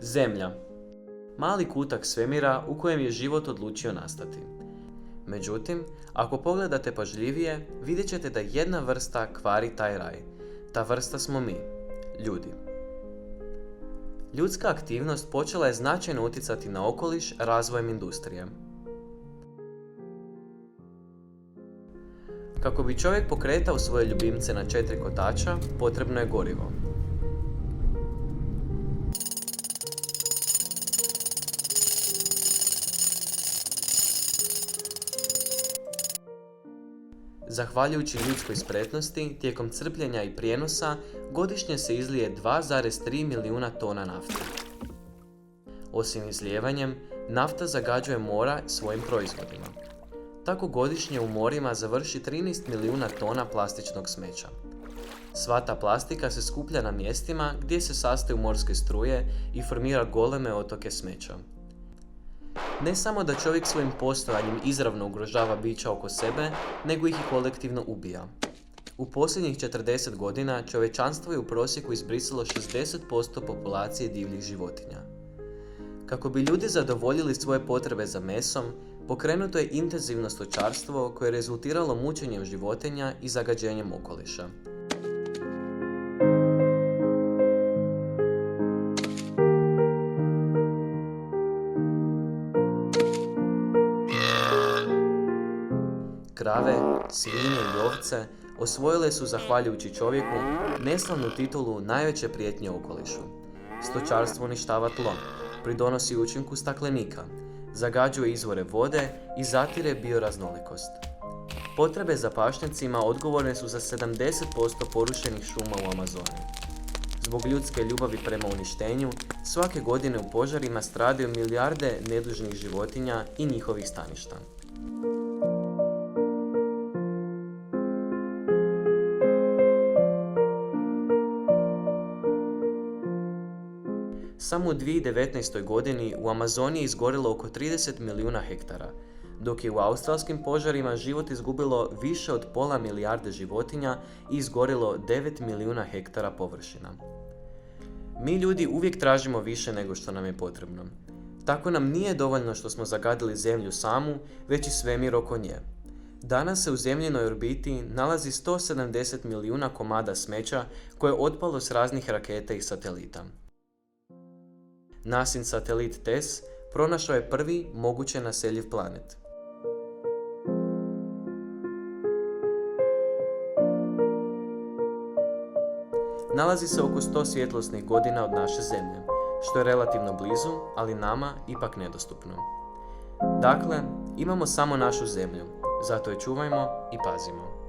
Zemlja. Mali kutak svemira u kojem je život odlučio nastati. Međutim, ako pogledate pažljivije, vidjet ćete da jedna vrsta kvari taj raj. Ta vrsta smo mi, ljudi. Ljudska aktivnost počela je značajno utjecati na okoliš razvojem industrije. Kako bi čovjek pokretao svoje ljubimce na 4 kotača, potrebno je gorivo. Zahvaljujući ljudskoj spretnosti, tijekom crpljenja i prijenosa, godišnje se izlije 2,3 milijuna tona nafte. Osim izlijevanjem, nafta zagađuje mora svojim proizvodima. Tako godišnje u morima završi 13 milijuna tona plastičnog smeća. Sva ta plastika se skuplja na mjestima gdje se sastaju morske struje i formira goleme otoke smeća. Ne samo da čovjek svojim postojanjem izravno ugrožava bića oko sebe, nego ih i kolektivno ubija. U posljednjih 40 godina čovječanstvo je u prosjeku izbrisalo 60% populacije divljih životinja. Kako bi ljudi zadovoljili svoje potrebe za mesom, pokrenuto je intenzivno stočarstvo koje je rezultiralo mučenjem životinja i zagađenjem okoliša. Krave, svinje i ovce osvojile su, zahvaljujući čovjeku, neslavnu titulu najveće prijetnje okolišu. Stočarstvo uništava tlo, pridonosi učinku staklenika, zagađuje izvore vode i zatire bioraznolikost. Potrebe za pašnjacima odgovorne su za 70% porušenih šuma u Amazoni. Zbog ljudske ljubavi prema uništenju, svake godine u požarima stradaju milijarde nedužnih životinja i njihovih staništa. Samo u 2019. godini u Amazoni je izgorilo oko 30 milijuna hektara, dok je u australskim požarima život izgubilo više od pola milijarde životinja i izgorilo 9 milijuna hektara površina. Mi ljudi uvijek tražimo više nego što nam je potrebno. Tako nam nije dovoljno što smo zagadili zemlju samu, već i svemir oko nje. Danas se u zemljinoj orbiti nalazi 170 milijuna komada smeća koje je otpalo s raznih raketa i satelita. NASIN satelit TESS pronašao je prvi moguće naseljiv planet. Nalazi se oko 100 svjetlosnih godina od naše Zemlje, što je relativno blizu, ali nama ipak nedostupno. Dakle, imamo samo našu Zemlju, zato je čuvajmo i pazimo.